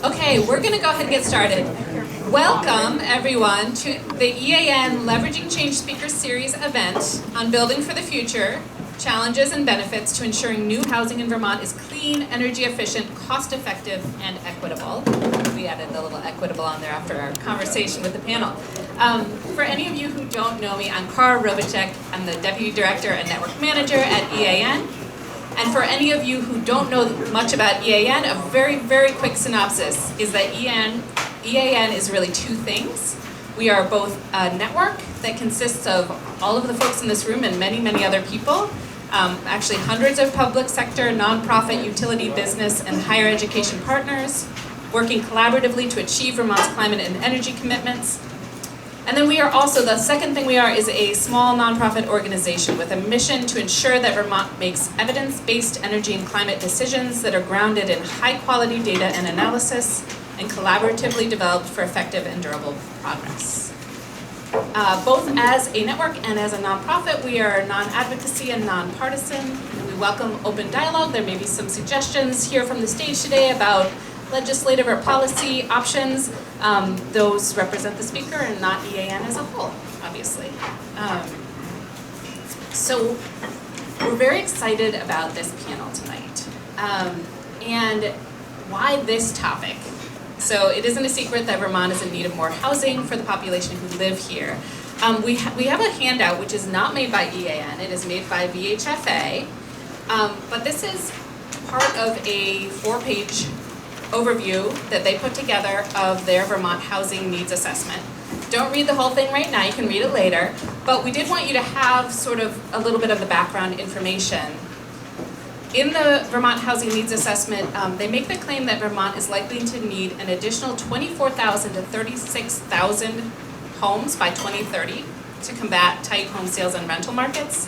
Okay, we're going to go ahead and get started. Welcome, everyone, to the EAN Leveraging Change Speaker Series event on Building for the Future, Challenges and Benefits to Ensuring New Housing in Vermont is Clean, Energy Efficient, Cost-Effective, and Equitable. We added a little equitable on there after our conversation with the panel. For any of you who don't know me, I'm Cara Robicek. I'm the Deputy Director and Network Manager at EAN. And for any of you who don't know much about EAN, a very, very quick synopsis is that EAN is really two things. We are both a network that consists of all of the folks in this room and many, many other people, actually hundreds of public sector, nonprofit, utility, business, and higher education partners, working collaboratively to achieve Vermont's climate and energy commitments. And then we are also, the second thing we are is a small nonprofit organization with a mission to ensure that Vermont makes evidence-based energy and climate decisions that are grounded in high-quality data and analysis and collaboratively developed for effective and durable progress. Both as a network and as a nonprofit, we are non-advocacy and nonpartisan, and we welcome open dialogue. There may be some suggestions here from the stage today about legislative or policy options. Those represent the speaker and not EAN as a whole, obviously. So we're very excited about this panel tonight. And why this topic? So it isn't a secret that Vermont is in need of more housing for the population who live here. We have a handout which is not made by EAN, it is made by VHFA, but this is part of a 4-page overview that they put together of their Vermont housing needs assessment. Don't read the whole thing right now, you can read it later, but we did want you to have sort of a little bit of the background information. In the Vermont Housing Needs Assessment, they make the claim that Vermont is likely to need an additional 24,000 to 36,000 homes by 2030 to combat tight home sales and rental markets.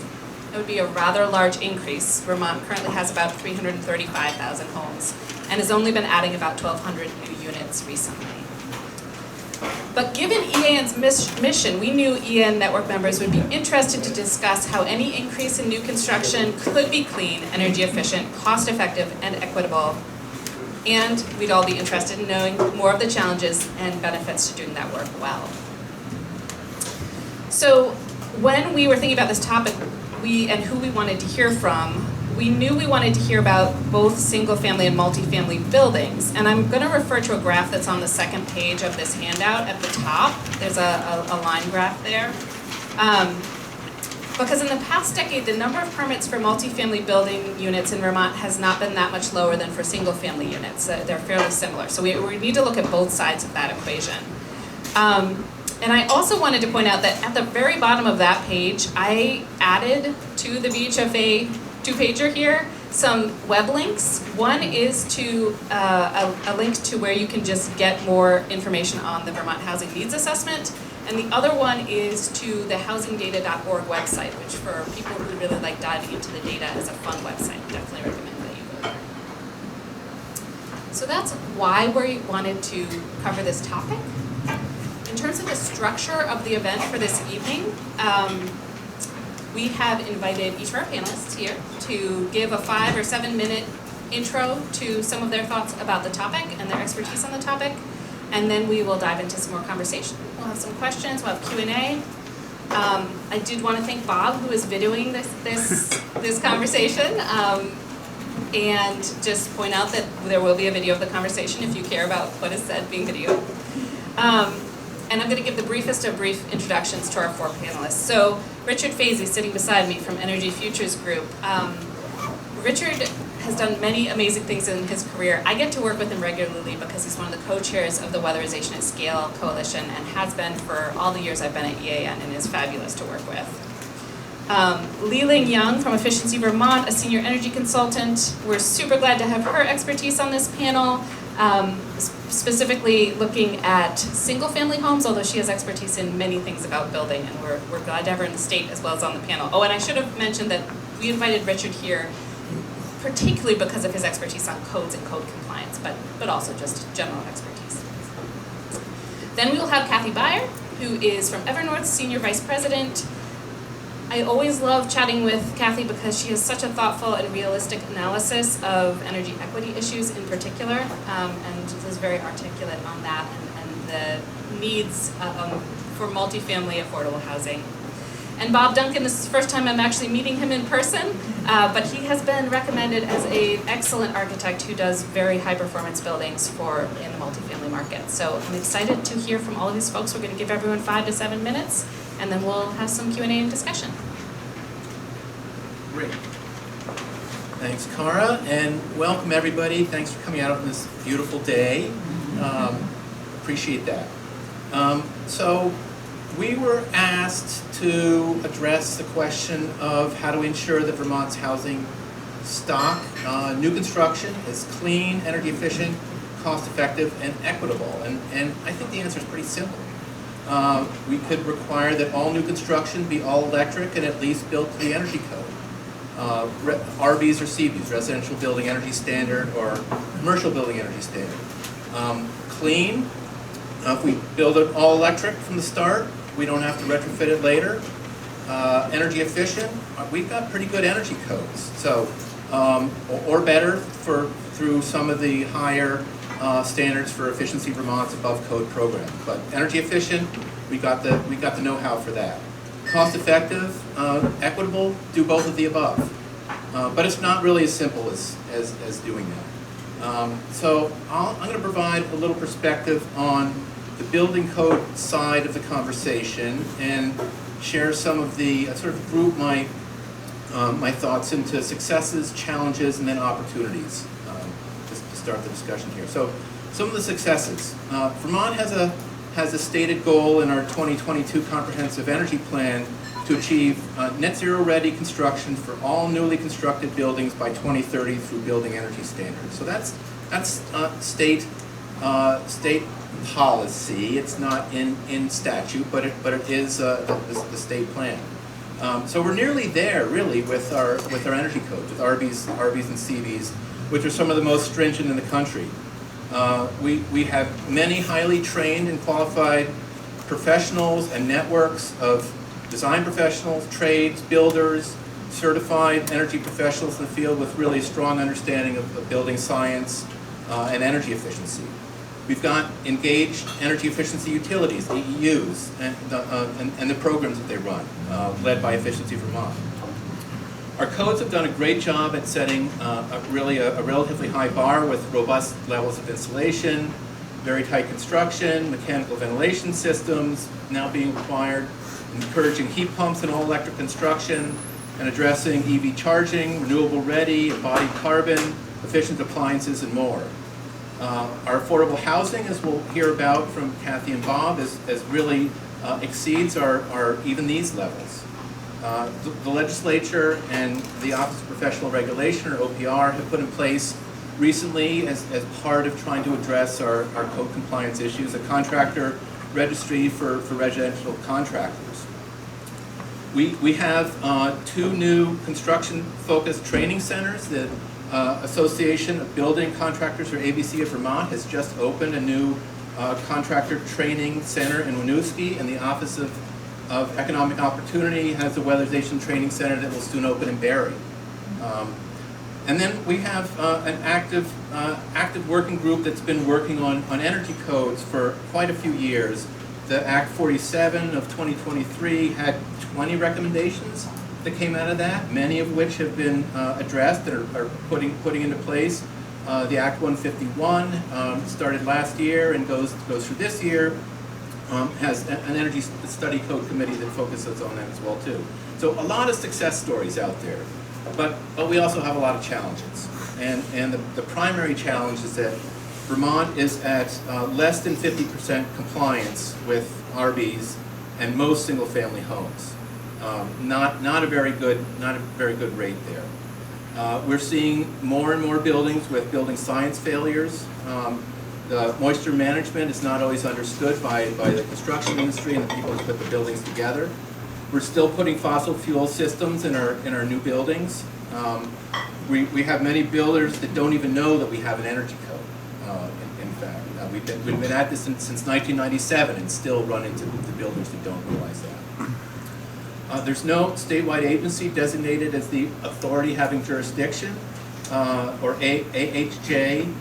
It would be a rather large increase. Vermont currently has about 335,000 homes and has only been adding about 1,200 new units recently. But given EAN's mission, we knew EAN network members would be interested to discuss how any increase in new construction could be clean, energy efficient, cost effective, and equitable. And we'd all be interested in knowing more of the challenges and benefits to doing that work well. So when we were thinking about this topic, and who we wanted to hear from, we knew we wanted to hear about both single-family and multifamily buildings. And I'm going to refer to a graph that's on the second page of this handout at the top. There's a line graph there. Because in the past decade, the number of permits for multifamily building units in Vermont has not been that much lower than for single-family units. They're fairly similar. So we need to look at both sides of that equation. And I also wanted to point out that at the very bottom of that page, I added to the VHFA 2-pager here some web links. One is to a link to where you can just get more information on the Vermont Housing Needs Assessment, and the other one is to the housingdata.org website, which for people who really like diving into the data is a fun website. Definitely recommend that you go there. So that's why we wanted to cover this topic. In terms of the structure of the event for this evening, we have invited each of our panelists here to give a 5 or 7 minute intro to some of their thoughts about the topic and their expertise on the topic, and then we will dive into some more conversation. We'll have some questions, we'll have Q&A. I did want to thank Bob, who is videoing this conversation, and just point out that there will be a video of the conversation if you care about what is said being videoed. And I'm going to give the briefest of brief introductions to our 4 panelists. So Richard Fazy, sitting beside me from Energy Futures Group. Richard has done many amazing things in his career. I get to work with him regularly because he's one of the co-chairs of the Weatherization at Scale Coalition and has been for all the years I've been at EAN, and is fabulous to work with. Li-Ling Young from Efficiency Vermont, a senior energy consultant. We're super glad to have her expertise on this panel. Specifically looking at single-family homes, although she has expertise in many things about building, and we're glad to have her in the state as well as on the panel. Oh, and I should have mentioned that we invited Richard here particularly because of his expertise on codes and code compliance, but also just general expertise. Then we will have Kathy Beyer, who is from Evernorth, Senior Vice President. I always love chatting with Kathy because she has such a thoughtful and realistic analysis of energy equity issues in particular, and is very articulate on that and the needs for multifamily affordable housing. And Bob Duncan, this is the first time I'm actually meeting him in person, but he has been recommended as an excellent architect who does very high performance buildings in the multifamily market. So I'm excited to hear from all of these folks. We're going to give everyone 5 to 7 minutes, and then we'll have some Q&A and discussion. Great. Thanks, Cara, and welcome everybody. Thanks for coming out on this beautiful day. Appreciate that. So we were asked to address the question of how to ensure that Vermont's housing stock, new construction, is clean, energy efficient, cost effective, and equitable. And I think the answer is pretty simple. We could require that all new construction be all electric and at least built to the energy code. RBs or CBs, residential building energy standard or commercial building energy standard. Clean, if we build it all electric from the start, we don't have to retrofit it later. Energy efficient, we've got pretty good energy codes. So, or better through some of the higher standards for Efficiency Vermont's above code program. But energy efficient, we got the know-how for that. Cost effective, equitable, do both of the above. But it's not really as simple as doing that. So I'm going to provide a little perspective on the building code side of the conversation and share some of the, sort of group my thoughts into successes, challenges, and then opportunities to start the discussion here. So some of the successes. Vermont has a stated goal in our 2022 Comprehensive Energy Plan to achieve net zero ready construction for all newly constructed buildings by 2030 through building energy standards. So that's state policy. It's not in statute, but it is the state plan. So we're nearly there, really, with our energy codes, with RBs and CBs, which are some of the most stringent in the country. We have many highly trained and qualified professionals and networks of design professionals, trades, builders, certified energy professionals in the field with really strong understanding of building science and energy efficiency. We've got engaged energy efficiency utilities, EEUs, and the programs that they run, led by Efficiency Vermont. Our codes have done a great job at setting a relatively high bar with robust levels of insulation, very tight construction, mechanical ventilation systems now being required, encouraging heat pumps in all electric construction, and addressing EV charging, renewable ready, embodied carbon, efficient appliances, and more. Our affordable housing, as we'll hear about from Kathy and Bob, as really exceeds our even these levels. The legislature and the Office of Professional Regulation, or OPR, have put in place recently, as part of trying to address our code compliance issues, a contractor registry for residential contractors. We have 2 new construction-focused training centers. The Association of Building Contractors, or ABC of Vermont, has just opened a new contractor training center in Winooski, and the Office of Economic Opportunity has a weatherization training center that will soon open in Barrie. And then we have an active working group that's been working on energy codes for quite a few years. The Act 47 of 2023 had 20 recommendations that came out of that, many of which have been addressed and are putting into place. The Act 151 started last year and goes through this year. Has an energy study code committee that focuses on that as well too. So a lot of success stories out there, but we also have a lot of challenges. And the primary challenge is that Vermont is at less than 50% compliance with RBs and most single-family homes. Not a very good rate there. We're seeing more and more buildings with building science failures. The moisture management is not always understood by the construction industry and the people who put the buildings together. We're still putting fossil fuel systems in our new buildings. We have many builders that don't even know that we have an energy code. In fact, we've been at this since 1997 and still run into the builders that don't realize that. There's no statewide agency designated as the authority having jurisdiction, or AHJ.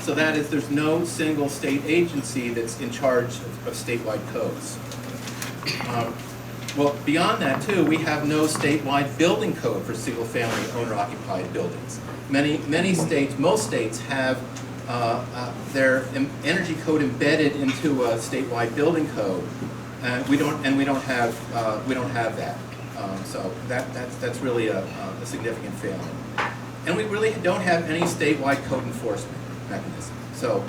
So that is, there's no single state agency that's in charge of statewide codes. Well, beyond that too, we have no statewide building code for single-family owner-occupied buildings. Many states, most states have their energy code embedded into a statewide building code, and we don't have that. So that's really a significant failing. And we really don't have any statewide code enforcement mechanism. So,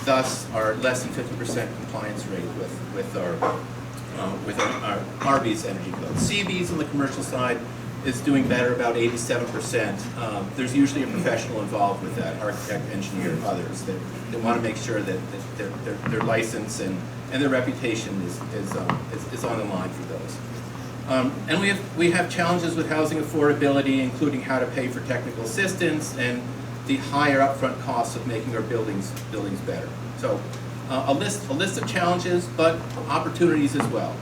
thus, our less than 50% compliance rate with our RV's energy code. CV's on the commercial side is doing better, about 87%. There's usually a professional involved with that, architect, engineer, others. They want to make sure that their license and their reputation is on the line for those. And we have challenges with housing affordability, including how to pay for technical assistance and the higher upfront costs of making our buildings better. So a list of challenges, but opportunities as well.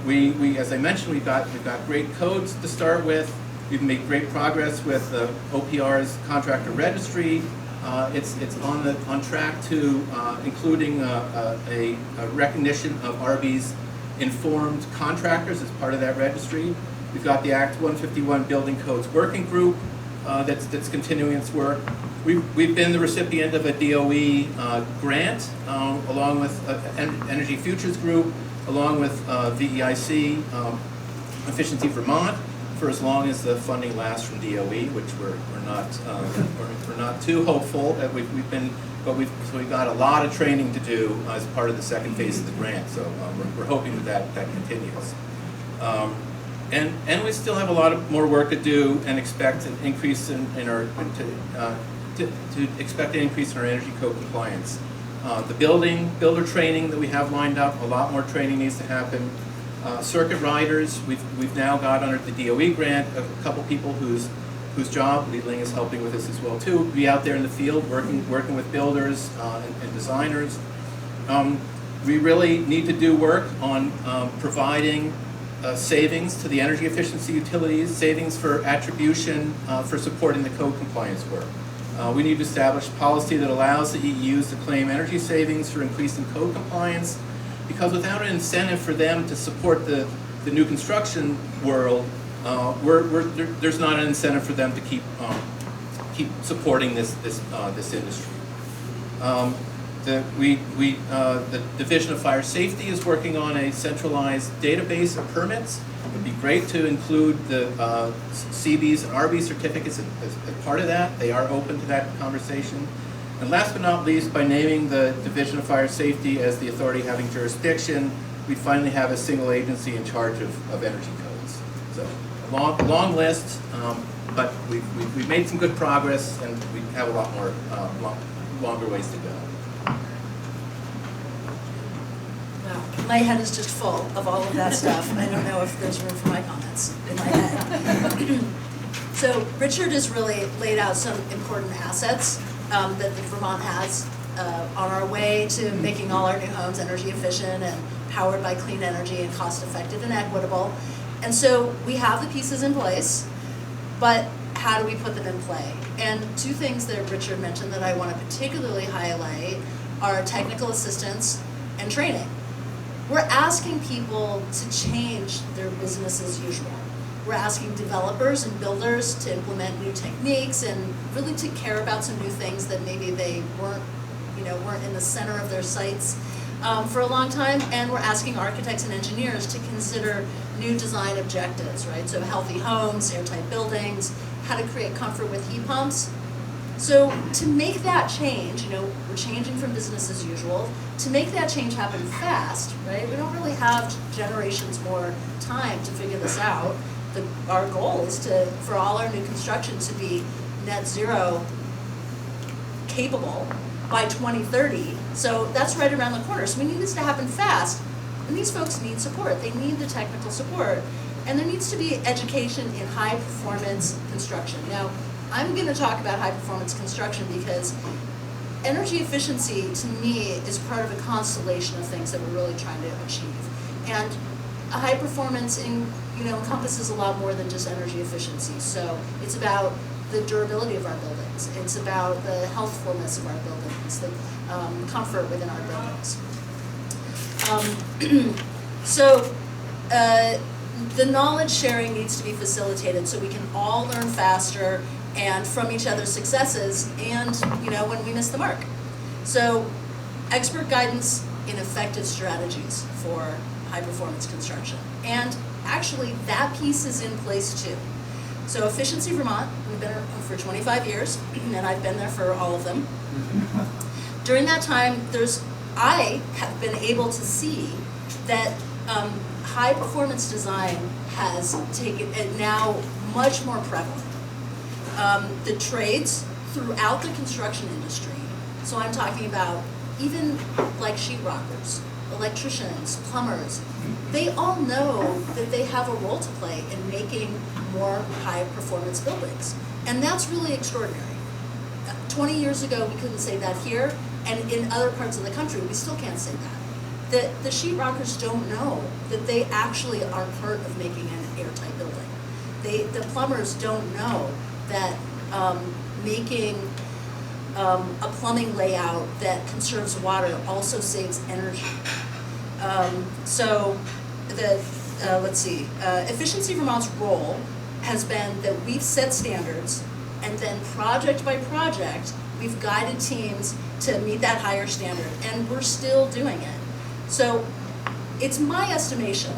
We as I mentioned, we've got great codes to start with. We've made great progress with OPR's contractor registry. It's on track to including a recognition of RB's informed contractors as part of that registry. We've got the Act 151 Building Codes Working Group that's continuing its work. We've been the recipient of a DOE grant along with Energy Futures Group, along with VEIC, Efficiency Vermont, for as long as the funding lasts from DOE, which we're not too hopeful. We've got a lot of training to do as part of the second phase of the grant, so we're hoping that continues. And we still have a lot of more work to do, and expect an increase in our energy code compliance. The builder training that we have lined up, a lot more training needs to happen. Circuit riders, we've now got under the DOE grant a couple people whose job, Lee Ling is helping with this as well too, be out there in the field working with builders and designers. We really need to do work on providing savings to the energy efficiency utilities, savings for attribution for supporting the code compliance work. We need to establish policy that allows the EEUs to claim energy savings for increasing code compliance, because without an incentive for them to support the new construction world, there's not an incentive for them to keep supporting this industry. The Division of Fire Safety is working on a centralized database of permits. It would be great to include the CBs and RB certificates as part of that. They are open to that conversation. And last but not least, by naming the Division of Fire Safety as the authority having jurisdiction, we finally have a single agency in charge of energy codes. So a long list, but we've made some good progress, and we have a lot more longer ways to go. Wow, my head is just full of all of that stuff. I don't know if there's room for my comments in my head. So Richard has really laid out some important assets that the Vermont has on our way to making all our new homes energy efficient and powered by clean energy and cost effective and equitable. And so we have the pieces in place, but how do we put them in play? And two things that Richard mentioned that I want to particularly highlight are technical assistance and training. We're asking people to change their business as usual. We're asking developers and builders to implement new techniques and really to care about some new things that maybe they weren't in the center of their sights for a long time. And we're asking architects and engineers to consider new design objectives, right? So healthy homes, airtight buildings, how to create comfort with heat pumps. So to make that change, we're changing from business as usual. To make that change happen fast, right? We don't really have generations more time to figure this out. Our goal is for all our new construction to be net zero capable by 2030. So that's right around the corner. So we need this to happen fast. And these folks need support. They need the technical support. And there needs to be education in high performance construction. Now, I'm going to talk about high performance construction because energy efficiency, to me, is part of a constellation of things that we're really trying to achieve. And a high performance encompasses a lot more than just energy efficiency. So it's about the durability of our buildings. It's about the healthfulness of our buildings, the comfort within our buildings. The knowledge sharing needs to be facilitated so we can all learn faster and from each other's successes and, when we miss the mark. So expert guidance in effective strategies for high performance construction. And actually that piece is in place too. So Efficiency Vermont, we've been there for 25 years, and I've been there for all of them. During that time, I have been able to see that high performance design has taken it now much more prevalent. The trades throughout the construction industry, so I'm talking about even like sheetrockers, electricians, plumbers, they all know that they have a role to play in making more high performance buildings. And that's really extraordinary. 20 years ago, we couldn't say that here, and in other parts of the country, we still can't say that. The sheetrockers don't know that they actually are part of making an airtight building. The plumbers don't know that making a plumbing layout that conserves water also saves energy. Efficiency Vermont's role has been that we've set standards, and then project by project, we've guided teams to meet that higher standard, and we're still doing it. So it's my estimation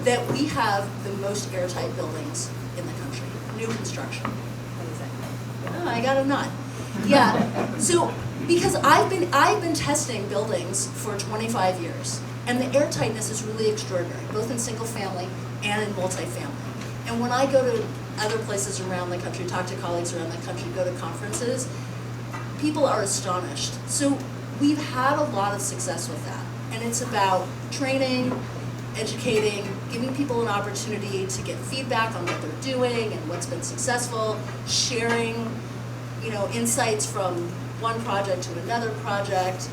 that we have the most airtight buildings in the country, new construction. What do you think? Oh, I got a nod. Yeah, so because I've been testing buildings for 25 years, and the airtightness is really extraordinary, both in single family and in multifamily. And when I go to other places around the country, talk to colleagues around the country, go to conferences, people are astonished. So we've had a lot of success with that. And it's about training, educating, giving people an opportunity to get feedback on what they're doing and what's been successful, sharing, insights from one project to another project,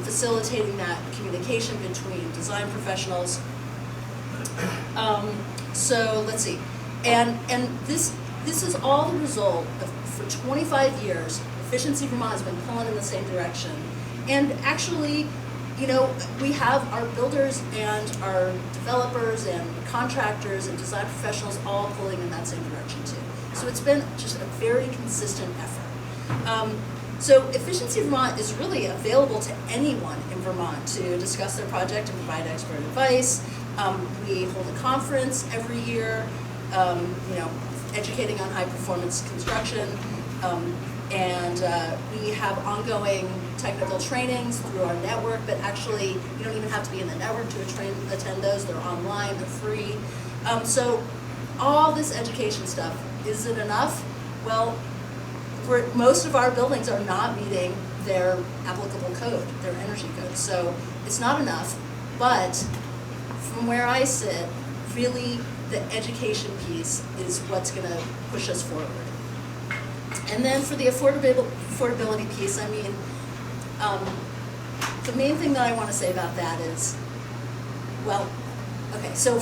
facilitating that communication between design professionals. So let's see, and this is all the result of, for 25 years, Efficiency Vermont has been pulling in the same direction. And actually, we have our builders and our developers and contractors and design professionals all pulling in that same direction too. So it's been just a very consistent effort. So Efficiency Vermont is really available to anyone in Vermont to discuss their project and provide expert advice. We hold a conference every year, educating on high performance construction. And we have ongoing technical trainings through our network, but actually you don't even have to be in the network to attend those. They're online, they're free. So all this education stuff, is it enough? Well, most of our buildings are not meeting their applicable code, their energy code. So it's not enough, but from where I sit, really the education piece is what's going to push us forward. And then for the affordability piece, the main thing that I want to say about that is, so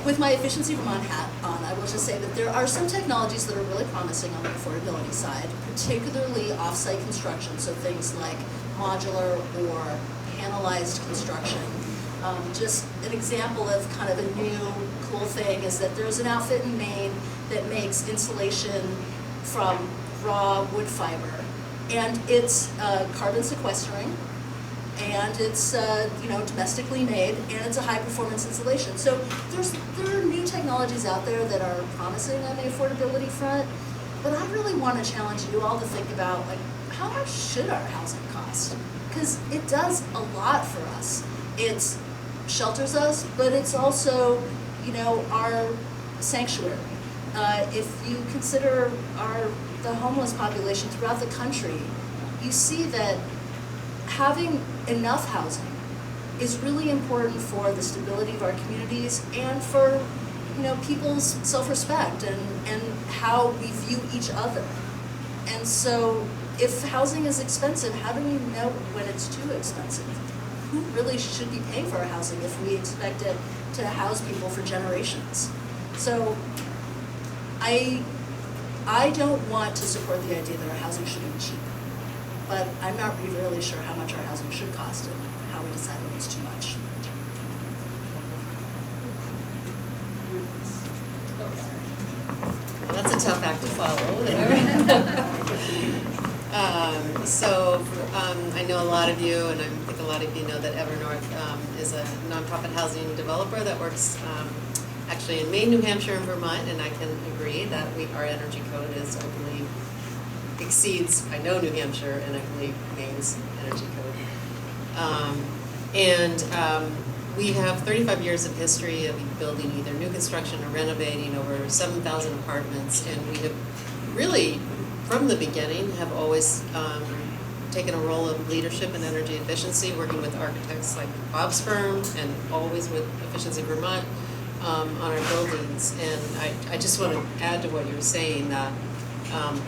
with my Efficiency Vermont hat on, I will just say that there are some technologies that are really promising on the affordability side, particularly off-site construction, so things like modular or panelized construction. Just an example of kind of a new cool thing is that there's an outfit in Maine that makes insulation from raw wood fiber, and it's carbon sequestering, and it's domestically made, and it's a high performance insulation. So there are new technologies out there that are promising on the affordability front, but I really want to challenge you all to think about, like, how much should our housing cost? Because it does a lot for us. It shelters us, but it's also our sanctuary. If you consider the homeless population throughout the country, you see that having enough housing is really important for the stability of our communities and for people's self-respect and how we view each other. And so if housing is expensive, how do we know when it's too expensive? who really should be paying for our housing if we expect it to house people for generations? So I don't want to support the idea that our housing should be cheap, but I'm not really sure how much our housing should cost and how we decide when it's too much. Well, that's a tough act to follow. I know a lot of you, and I think a lot of you know that Evernorth is a nonprofit housing developer that works actually in Maine, New Hampshire, and Vermont, and I can agree that our energy code is, I believe, exceeds, I know, New Hampshire, and I believe Maine's energy code. We have 35 years of history of building either new construction or renovating over 7,000 apartments, and we have really, from the beginning, have always taken a role of leadership in energy efficiency, working with architects like Bob's firm and always with Efficiency Vermont on our buildings. And I just want to add to what you were saying that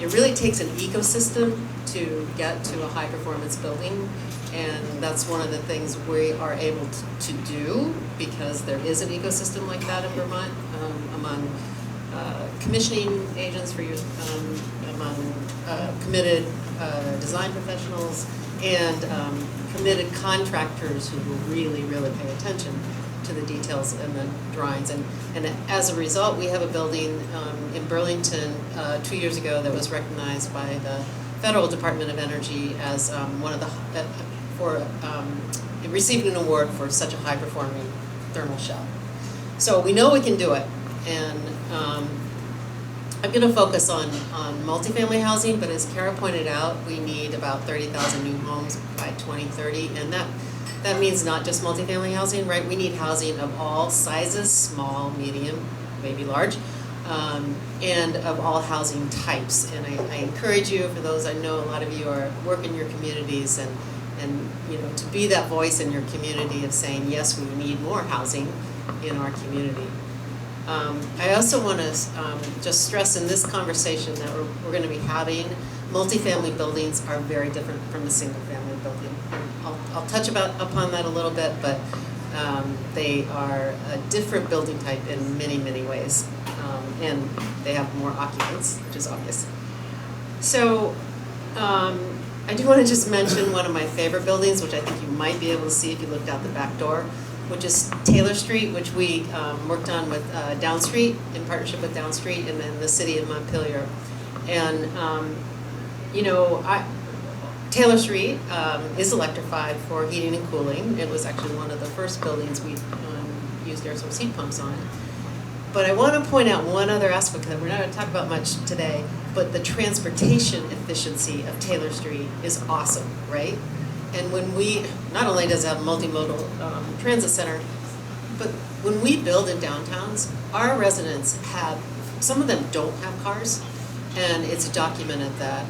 it really takes an ecosystem to get to a high performance building, and that's one of the things we are able to do because there is an ecosystem like that in Vermont among commissioning agents for among committed design professionals and committed contractors who will really, really pay attention to the details and the drawings. And as a result, we have a building in Burlington 2 years ago that was recognized by the Federal Department of Energy as one of the, it received an award for such a high-performing thermal shell. So we know we can do it. And I'm going to focus on multifamily housing, but as Kara pointed out, we need about 30,000 new homes by 2030, and that means not just multifamily housing, right? We need housing of all sizes, small, medium, maybe large, and of all housing types. And I encourage you, for those I know a lot of you are work in your communities, and to be that voice in your community of saying, yes, we need more housing in our community. I also want to just stress in this conversation that we're going to be having, multifamily buildings are very different from a single family building. I'll touch upon that a little bit, but they are a different building type in many, many ways. And they have more occupants, which is obvious. So I do want to just mention one of my favorite buildings, which I think you might be able to see if you looked out the back door, which is Taylor Street, which we worked on with Down Street, in partnership with Down Street, and then the city of Montpelier. And Taylor Street is electrified for heating and cooling. It was actually one of the first buildings we used air source heat pumps on. But I want to point out one other aspect that we're not going to talk about much today, but the transportation efficiency of Taylor Street is awesome, right? And when not only does it have a multimodal transit center, but when we build in downtowns, our residents some of them don't have cars, and it's documented that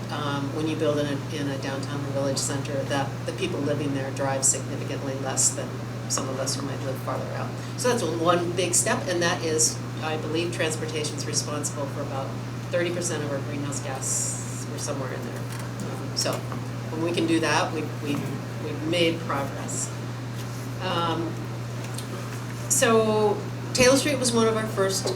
when you build in a downtown or village center, that the people living there drive significantly less than some of us who might live farther out. So that's one big step, and that is, I believe, transportation is responsible for about 30% of our greenhouse gas, or somewhere in there. So when we can do that, we've made progress. So Taylor Street was one of our first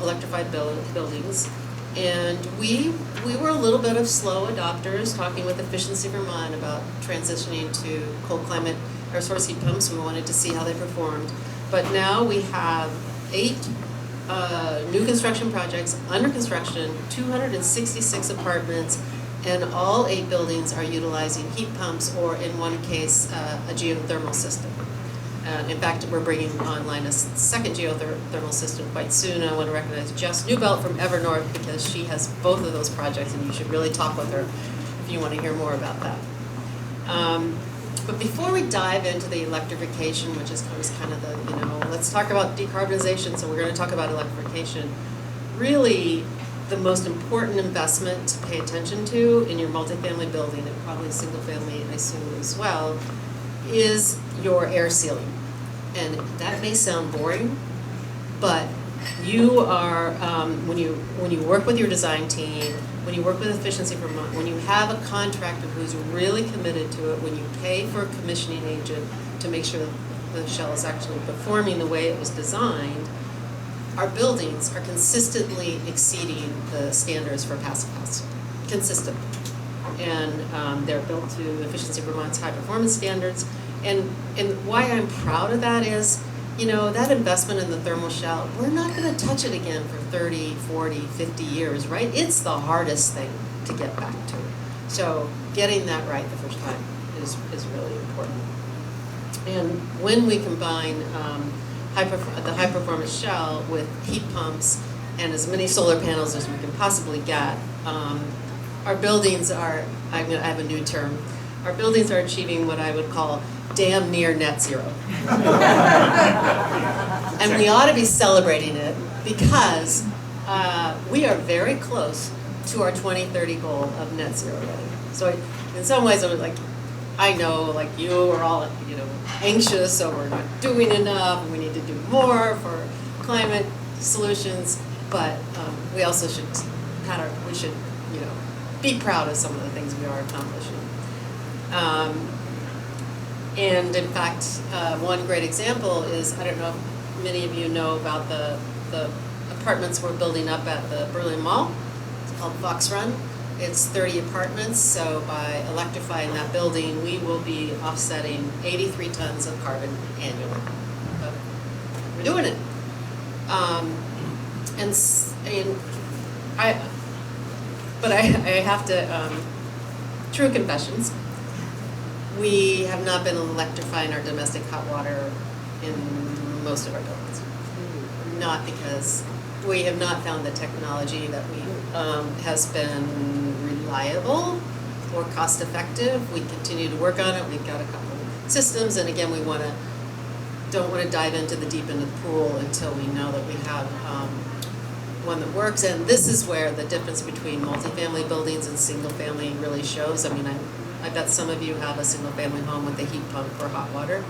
electrified buildings, and we were a little bit of slow adopters, talking with Efficiency Vermont about transitioning to cold climate air source heat pumps. We wanted to see how they performed, but now we have 8 new construction projects under construction, 266 apartments, and all 8 buildings are utilizing heat pumps, or in one case, a geothermal system. In fact, we're bringing online a second geothermal system quite soon. I want to recognize Jess Newbelt from Evernorth, because she has both of those projects, and you should really talk with her if you want to hear more about that. But before we dive into the electrification, which is kind of the, let's talk about decarbonization, so we're going to talk about electrification. Really, the most important investment to pay attention to in your multifamily building, and probably single family, I assume as well, is your air sealing. And that may sound boring, but you are, when you work with your design team when you work with Efficiency Vermont, when you have a contractor who's really committed to it, when you pay for a commissioning agent to make sure the shell is actually performing the way it was designed, our buildings are consistently exceeding the standards for passive house, consistently. And they're built to Efficiency Vermont's high performance standards. And why I'm proud of that is, you know, that investment in the thermal shell, we're not gonna touch it again for 30, 40, 50 years, right? It's the hardest thing to get back to. So getting that right the first time is really important. And when we combine the high performance shell with heat pumps and as many solar panels as we can possibly get, our buildings are, I have a new term, our buildings are achieving what I would call damn near net zero. And we ought to be celebrating it because we are very close to our 2030 goal of net zero already. So in some ways I was like, I know like you are all, you know, anxious, so we're not doing enough, and we need to do more for climate solutions, but we also should you know, be proud of some of the things we are accomplishing. And in fact, one great example is, I don't know if many of you know about the apartments we're building up at the Berlin Mall. It's called Fox Run. It's 30 apartments, so by electrifying that building, we will be offsetting 83 tons of carbon annually. But we're doing it. I have to, true confessions, we have not been electrifying our domestic hot water in most of our buildings. Not because we have not found the technology that we has been reliable or cost effective. We continue to work on it. We've got a couple systems, and again, we don't want to dive into the deep end of the pool until we know that we have one that works. And this is where the difference between multifamily buildings and single family really shows. I mean, I bet some of you have a single family home with a heat pump for hot water,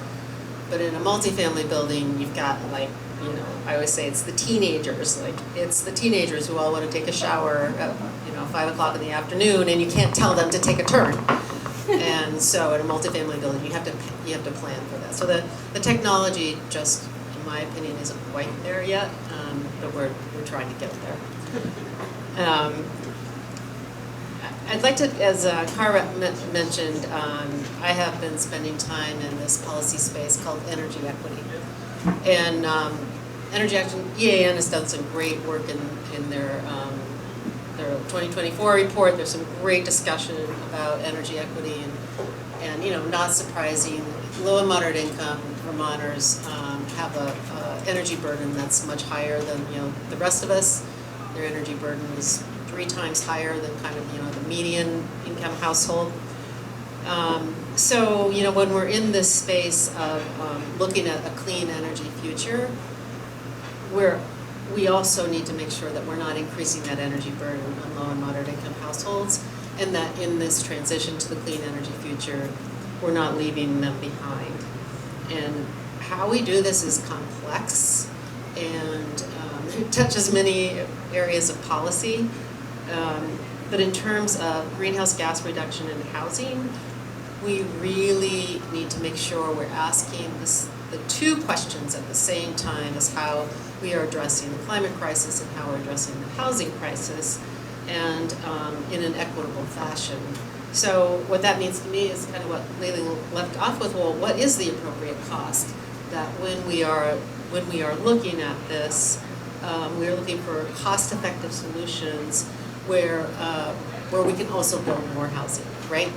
but in a multifamily building, you've got like, you know, I always say it's the teenagers, like it's the teenagers who all want to take a shower at, 5 o'clock in the afternoon, and you can't tell them to take a turn. And so in a multifamily building, you have to plan for that. So the technology just, in my opinion, isn't quite there yet, but we're trying to get there. I'd like to, as Cara mentioned, I have been spending time in this policy space called energy equity. And Energy Action, EAN has done some great work in their 2024 report. There's some great discussion about energy equity and not surprising, low and moderate income Vermonters have a energy burden that's much higher than the rest of us. Their energy burden is 3 times higher than kind of the median income household. So when we're in this space of looking at a clean energy future, we also need to make sure that we're not increasing that energy burden on low and moderate income households, and that in this transition to the clean energy future, we're not leaving them behind. And how we do this is complex, and it touches many areas of policy. But in terms of greenhouse gas reduction in housing, we really need to make sure we're asking the 2 questions at the same time as how we are addressing the climate crisis and how we're addressing the housing crisis, and in an equitable fashion. So what that means to me is kind of what Laylee left off with. Well, what is the appropriate cost? That when we are looking at this, we are looking for cost-effective solutions where we can also build more housing, right?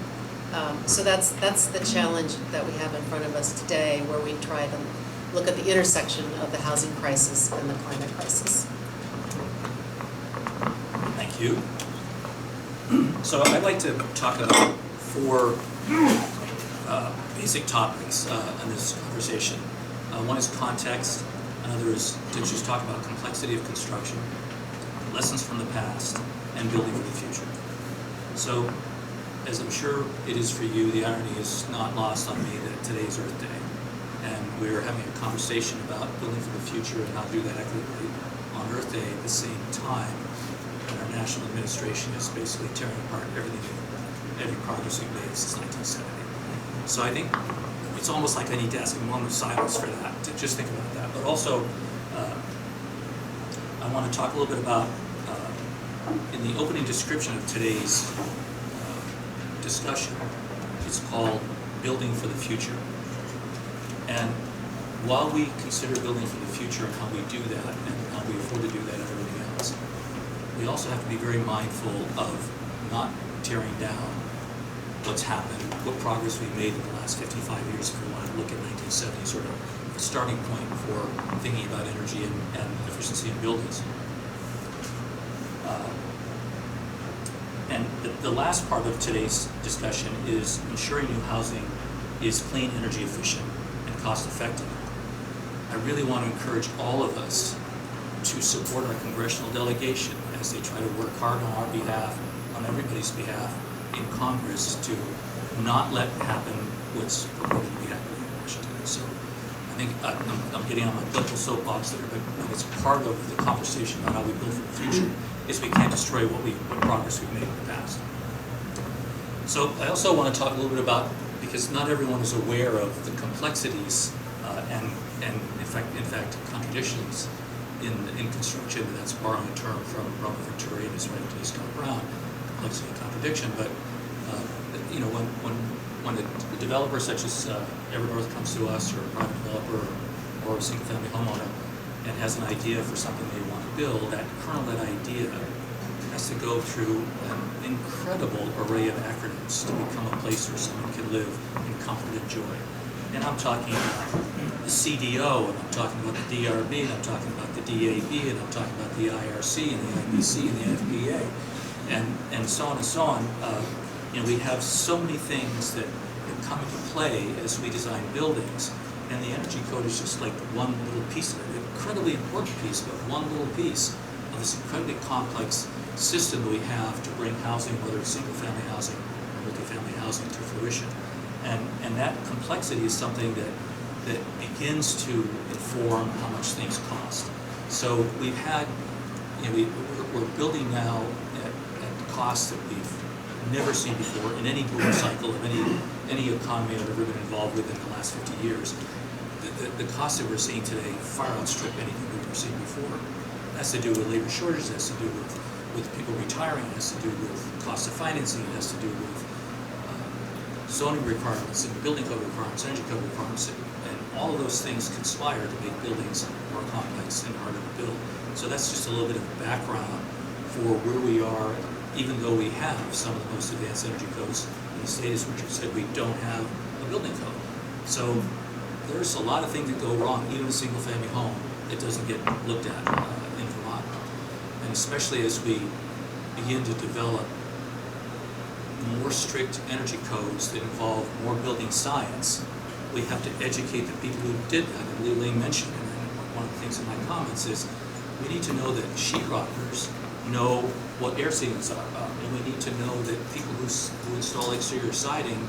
So that's the challenge that we have in front of us today, where we try to look at the intersection of the housing crisis and the climate crisis. Thank you. So I'd like to talk about 4 basic topics in this conversation. One is context, another is to just talk about complexity of construction, lessons from the past, and building for the future. So, as I'm sure it is for you, the irony is not lost on me that today is Earth Day, and we're having a conversation about building for the future and how to do that equitably on Earth Day at the same time that our national administration is basically tearing apart every progress we've made since 1970. So I think it's almost like I need to ask a moment of silence for that, to just think about that. But also, I want to talk a little bit about, in the opening description of today's discussion, it's called Building for the Future. And while we consider building for the future and how we do that, and how we afford to do that and everything else, we also have to be very mindful of not tearing down what's happened, what progress we've made in the last 55 years, if we want to look at 1970 sort of a starting point for thinking about energy and efficiency in buildings. And the last part of today's discussion is ensuring new housing is clean, energy efficient, and cost effective. I really want to encourage all of us to support our congressional delegation as they try to work hard on our behalf, on everybody's behalf in Congress, to not let happen what's purported to be happening in Washington. So I think I'm getting on my political soapbox there, but it's part of the conversation about how we build for the future, is we can't destroy what progress we've made in the past. So I also want to talk a little bit about, because not everyone is aware of the complexities and in fact contradictions in construction. That's borrowing a term from Robert Ventura and his writer to Scott Brown, complexity and contradiction. But you know, when a developer such as Evernorth comes to us, or a private developer, or a single-family homeowner, and has an idea for something they want to build, that kernel, that idea has to go through an incredible array of acronyms to become a place where someone can live in comfort and joy. And I'm talking about the CDO, and I'm talking about the DRB, and I'm talking about the DAB, and I'm talking about the IRC, and the IBC, and the FPA, and so on and so on. You know, we have so many things that come into play as we design buildings, and the energy code is just like one little piece of it, an incredibly important piece, but one little piece of this incredibly complex system that we have to bring housing, whether it's single-family housing or multifamily housing, to fruition. And that complexity is something that begins to inform how much things cost. So we've had, you know, we're building now at costs that we've never seen before in any boom cycle of any economy I've ever been involved with in the last 50 years. The costs that we're seeing today far outstrip anything we've ever seen before. It has to do with labor shortages, it has to do with people retiring, it has to do with cost of financing, it has to do with zoning requirements and building code requirements, energy code requirements, and all of those things conspire to make buildings more complex and harder to build. So that's just a little bit of background for where we are, even though we have some of the most advanced energy codes in the state. As Richard said, we don't have a building code. So there's a lot of things that go wrong, even in a single-family home, that doesn't get looked at in Vermont. And especially as we begin to develop more strict energy codes that involve more building science, we have to educate the people who did that. And Lee mentioned, and one of the things in my comments is, we need to know that sheetrockers know what air sealants are, and we need to know that people who install exterior siding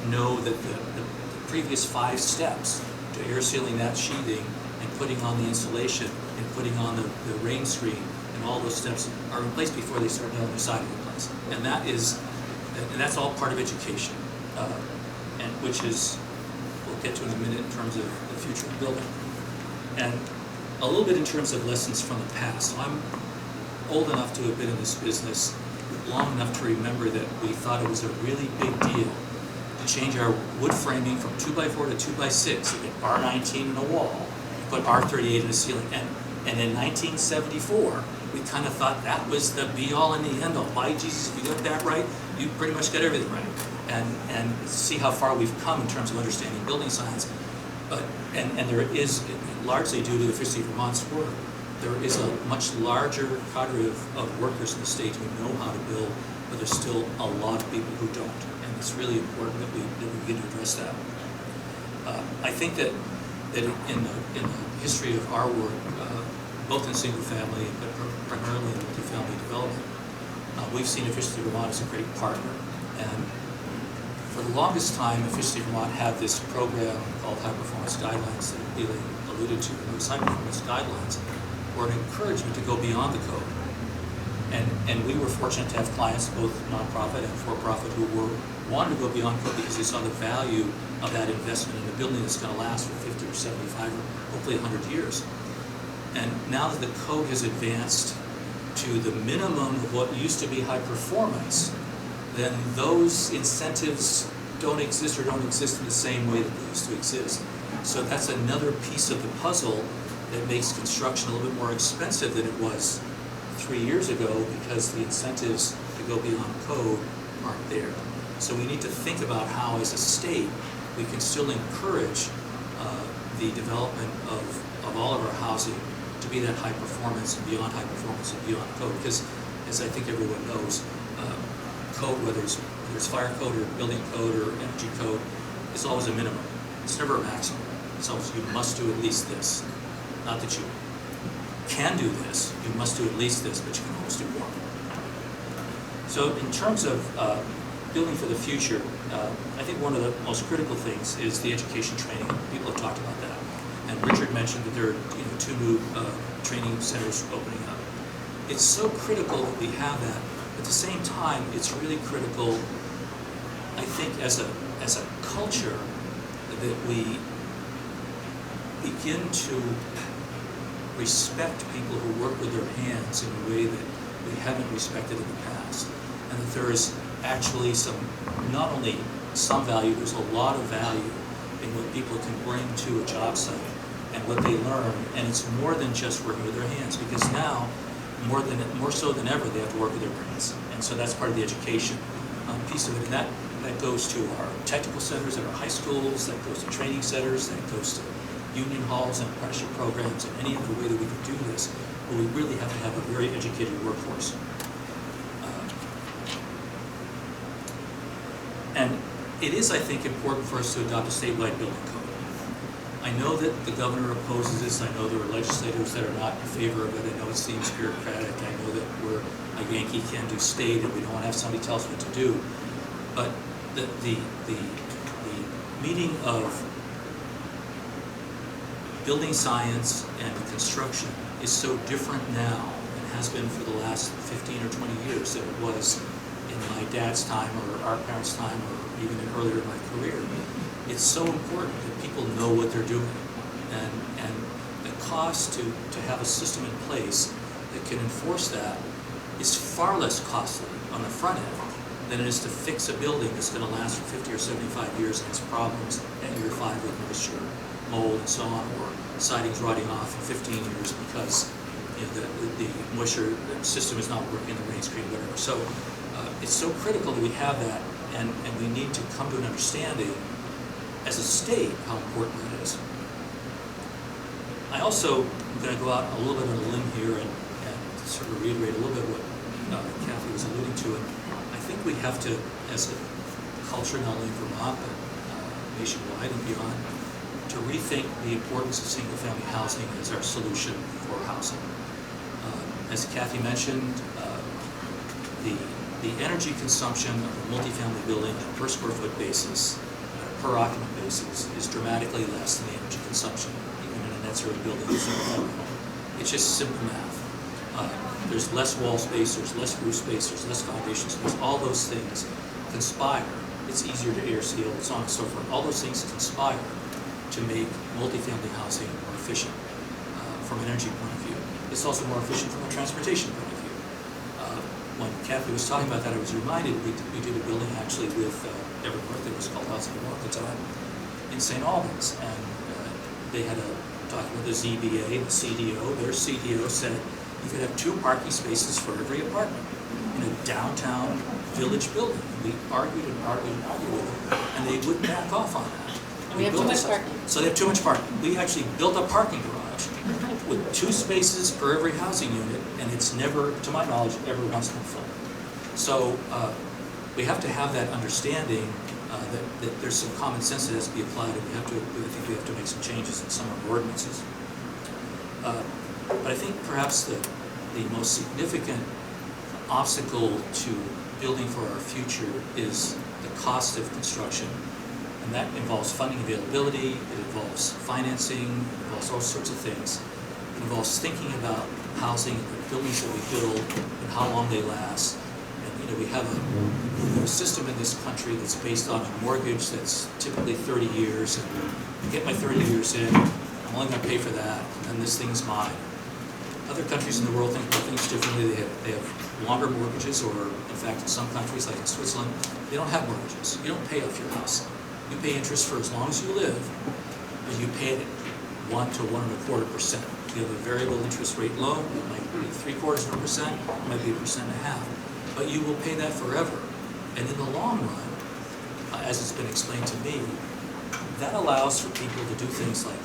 know that the previous 5 steps to air sealing that sheathing and putting on the insulation and putting on the rain screen, and all those steps are in place before they start nailing the siding in place. And that's all part of education, and which is, we'll get to in a minute in terms of the future of building. And a little bit in terms of lessons from the past. So I'm old enough to have been in this business long enough to remember that we thought it was a really big deal to change our wood framing from 2x4 to 2x6, to get R19 in a wall, put R38 in a ceiling. And in 1974, we kind of thought that was the be-all and the end-all. By Jesus, if you got that right, you pretty much got everything right. And see how far we've come in terms of understanding building science. But and there is, largely due to the efficiency of Vermont's work, there is a much larger cadre of workers in the state who know how to build, but there's still a lot of people who don't. And it's really important that we begin to address that. I think that in the history of our work, both in single family, but primarily in multifamily development, we've seen Efficiency Vermont as a great partner. And for the longest time, Efficiency Vermont had this program called High Performance Guidelines that Ely alluded to. And those High Performance Guidelines were an encouragement to go beyond the code And we were fortunate to have clients, both nonprofit and for-profit, who wanted to go beyond code because they saw the value of that investment in a building that's going to last for 50 or 75 or hopefully 100 years. And now that the code has advanced to the minimum of what used to be high performance, then those incentives don't exist or don't exist in the same way that they used to exist. So that's another piece of the puzzle that makes construction a little bit more expensive than it was 3 years ago, because the incentives to go beyond code aren't there. So we need to think about how, as a state, we can still encourage the development of all of our housing to be that high performance and beyond high performance and beyond code. Because, as I think everyone knows, code, whether it's fire code or building code or energy code, is always a minimum. It's never a maximum. It's always, you must do at least this. Not that you can do this, you must do at least this, but you can always do more. So in terms of building for the future, I think one of the most critical things is the education training. People have talked about that. And Richard mentioned that there are 2 new training centers opening up. It's so critical that we have that. At the same time, it's really critical, I think, as a culture, that we begin to respect people who work with their hands in a way that we haven't respected in the past. And that there is actually not only some value, there's a lot of value in what people can bring to a job site and what they learn. And it's more than just working with their hands, because now, more so than ever, they have to work with their brains. And so that's part of the education piece of it. And that goes to our technical centers at our high schools, that goes to training centers, that goes to union halls and apprenticeship programs, and any other way that we can do this. But we really have to have a very educated workforce. And it is, I think, important for us to adopt a statewide building code. I know that the governor opposes this. I know there are legislators that are not in favor of it. I know it seems bureaucratic. I know that we're a Yankee can-do state and we don't want to have somebody tell us what to do. But the meeting of building science and construction is so different now and has been for the last 15 or 20 years than it was in my dad's time or our parents' time or even earlier in my career. It's so important that people know what they're doing, and the cost to have a system in place that can enforce that is far less costly on the front end than it is to fix a building that's going to last for 50 or 75 years and has problems at year 5 with moisture, mold, and so on, or siding's rotting off in 15 years because the moisture system is not working, the rain screen, whatever. So it's so critical that we have that, and we need to come to an understanding as a state how important it is. I also am going to go out a little bit on a limb here and sort of reiterate a little bit what Kathy was alluding to. And I think we have to, as a culture, not only in Vermont, but nationwide and beyond, to rethink the importance of single-family housing as our solution for housing. As Kathy mentioned, the energy consumption of a multifamily building on a per square foot basis, on a per occupant basis, is dramatically less than the energy consumption even in a net zero building. It's just simple math. There's less wall space, there's less roof space, there's less foundation space. All those things conspire. It's easier to air seal, so on and so forth. All those things conspire to make multifamily housing more efficient from an energy point of view. It's also more efficient from a transportation point of view. When Kathy was talking about that, I was reminded we did a building actually with Evernorth. It was called Housing Law at the time in St. Albans, and they had a document with the ZBA, the CDO. Their CDO said you could have 2 parking spaces for every apartment in a downtown village building. We argued and argued and argued with them, and they wouldn't back off on that. And We have too much parking. So they have too much parking. We actually built a parking garage with 2 spaces per every housing unit, and it's never, to my knowledge, ever once been full. So we have to have that understanding that there's some common sense that has to be applied, and I think we have to make some changes in some of our ordinances. But I think perhaps the most significant obstacle to building for our future is the cost of construction. And that involves funding availability, it involves financing, it involves all sorts of things. It involves thinking about housing and the buildings that we build and how long they last. And we have a system in this country that's based on a mortgage that's typically 30 years. And I get my 30 years in, I'm only going to pay for that, and then this thing's mine. Other countries in the world think about things differently. They have longer mortgages, or in fact, in some countries, like in Switzerland, they don't have mortgages. You don't pay off your house. You pay interest for as long as you live, and you pay it 1 to 1.25%. If you have a variable interest rate loan, it might be 0.75%, it might be 1.5%, but you will pay that forever. And in the long run, as it's been explained to me, that allows for people to do things like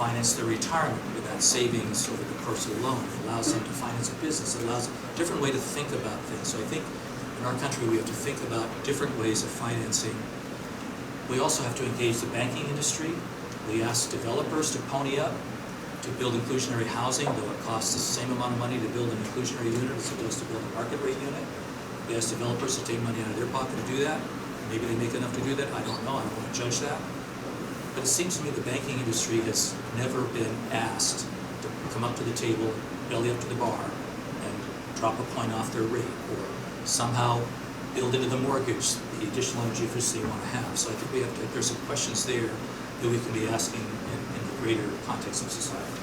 finance their retirement with that savings over the course of the loan. It allows them to finance a business. It allows a different way to think about things. So I think in our country we have to think about different ways of financing. We also have to engage the banking industry. We ask developers to pony up to build inclusionary housing, though it costs the same amount of money to build an inclusionary unit as it does to build a market rate unit. We ask developers to take money out of their pocket to do that. Maybe they make enough to do that. I don't know. I don't want to judge that. But it seems to me the banking industry has never been asked to come up to the table, belly up to the bar, and drop a point off their rate, or somehow build into the mortgage the additional energy efficiency they want to have. So I think there's some questions there that we can be asking in the greater context of society.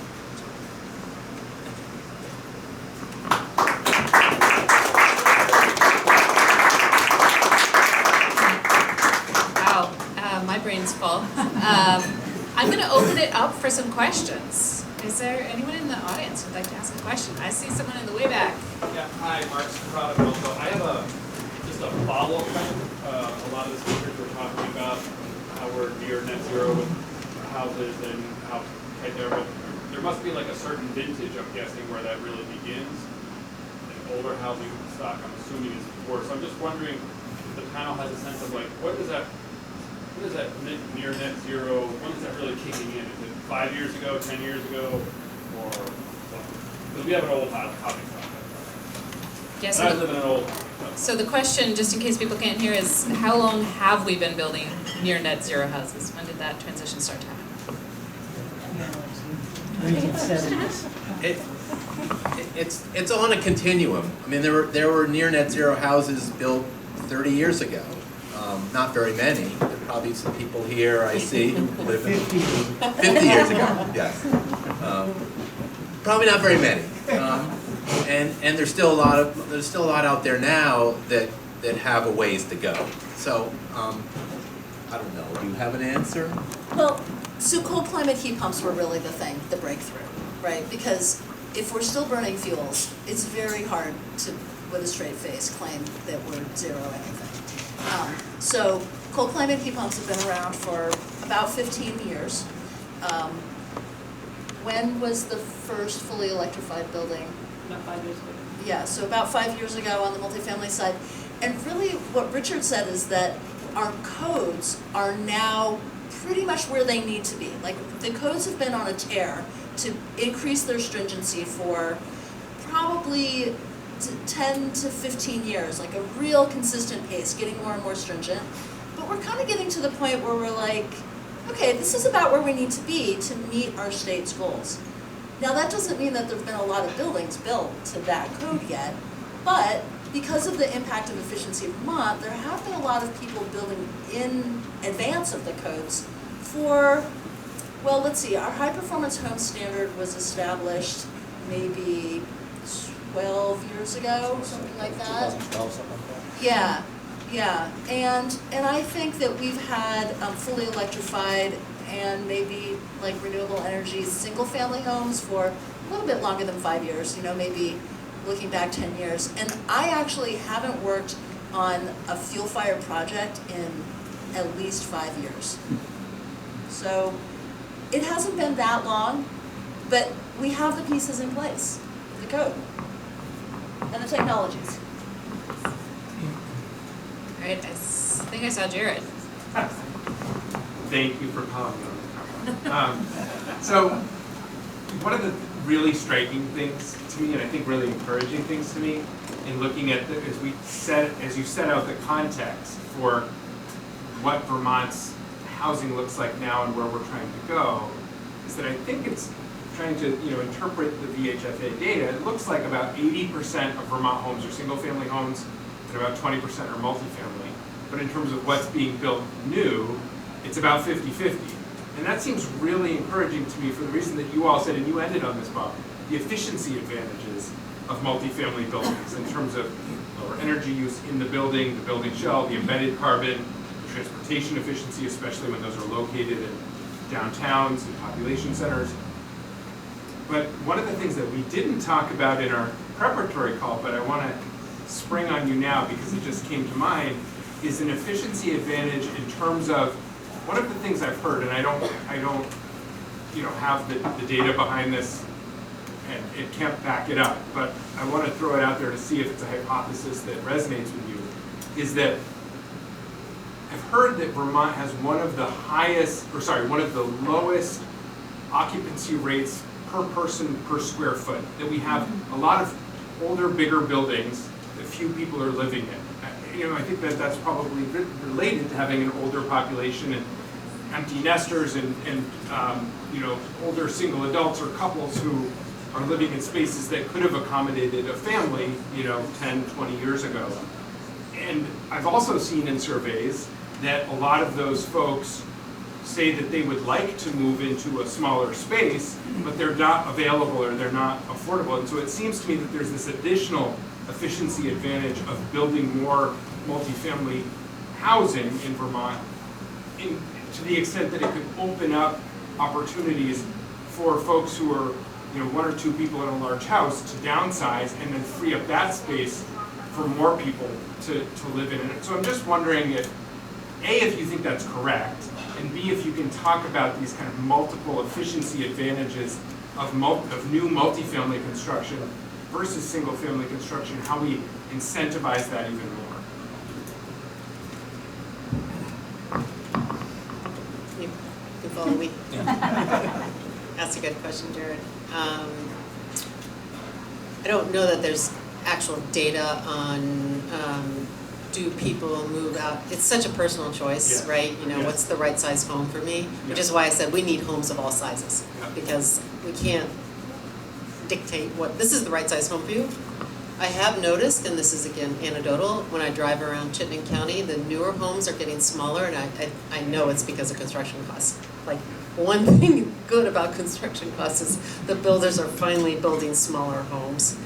My brain's full. I'm going to open it up for some questions. Is there anyone in the audience who'd like to ask a question? I see someone in the way back. Yeah, hi, Mark Scrotto. I have just a follow-up question. A lot of the speakers were talking about how we're near net zero with houses and how tight they are, but there must be like a certain vintage, I'm guessing, where that really begins. And older housing stock, I'm assuming, is worse. So I'm just wondering if the panel has a sense of like, what is that near net zero, when is that really kicking in? Is it 5 years ago, 10 years ago, or what? Because we have an old housing stock. Yes. I live in an old. So the question, just in case people can't hear, is how long have we been building near net zero houses? When did that transition start to happen? It's on a continuum. I mean, there were near net zero houses built 30 years ago. Not very many. There are probably some people here I see who live in 50 years ago. Yes. Probably not very many. And there's still a lot out there now that have a ways to go. So I don't know. Do you have an answer? Well, so cold climate heat pumps were really the thing, the breakthrough, right? Because if we're still burning fuels, it's very hard to, with a straight face, claim that we're zero anything. So cold climate heat pumps have been around for about 15 years. When was the first fully electrified building? About 5 years ago. Yeah, so about 5 years ago on the multifamily side. And really what Richard said is that our codes are now pretty much where they need to be. Like the codes have been on a tear to increase their stringency for probably 10 to 15 years, like a real consistent pace, getting more and more stringent. But we're kind of getting to the point where we're like, okay, this is about where we need to be to meet our state's goals. Now that doesn't mean that there've been a lot of buildings built to that code yet, but because of the impact of efficiency of Vermont, there have been a lot of people building in advance of the codes for, well, let's see, our high performance home standard was established maybe 12 years ago, something like that. 2012, something like that. Yeah, and I think that we've had fully electrified and maybe like renewable energy single family homes for a little bit longer than 5 years, you know, maybe looking back 10 years. And I actually haven't worked on a fuel fired project in at least 5 years. So it hasn't been that long, but we have the pieces in place, the code and the technologies. All right, I think I saw Jared. Thank you for calling me on the So one of the really striking things to me, and I think really encouraging things to me, in looking at as you set out the context for what Vermont's housing looks like now and where we're trying to go, is that I think it's trying to interpret the VHFA data, it looks like about 80% of Vermont homes are single-family homes, and about 20% are multifamily. But in terms of what's being built new, it's about 50-50. And that seems really encouraging to me for the reason that you all said, and you ended on this, Bob, the efficiency advantages of multifamily buildings in terms of lower energy use in the building shell, the embedded carbon, the transportation efficiency, especially when those are located in downtowns and population centers. But one of the things that we didn't talk about in our preparatory call, but I want to spring on you now because it just came to mind, is an efficiency advantage in terms of one of the things I've heard, and I don't have the data behind this, and it can't back it up, but I want to throw it out there to see if it's a hypothesis that resonates with you, is that I've heard that Vermont has one of the lowest occupancy rates per person per square foot, that we have a lot of older, bigger buildings that few people are living in. I think that that's probably related to having an older population and empty nesters and older single adults or couples who are living in spaces that could have accommodated a family, 10, 20 years ago. And I've also seen in surveys that a lot of those folks say that they would like to move into a smaller space, but they're not available or they're not affordable. And so it seems to me that there's this additional efficiency advantage of building more multifamily housing in Vermont to the extent that it could open up opportunities for folks who are one or two people in a large house to downsize and then free up that space for more people to live in it. So I'm just wondering if you think that's correct, and B, if you can talk about these kind of multiple efficiency advantages of new multifamily construction versus single family construction, how we incentivize that even more. You can follow me. Yeah. That's a good question, Jared. I don't know that there's actual data on do people move out. It's such a personal choice, Yeah. right? Yeah. What's the right size home for me? Yeah. Which is why I said we need homes of all sizes, Yeah. because we can't dictate what this is the right size home for you. I have noticed, and this is again anecdotal, when I drive around Chittenden County, the newer homes are getting smaller, and I know it's because of construction costs. Like, one thing good about construction costs is the builders are finally building smaller homes,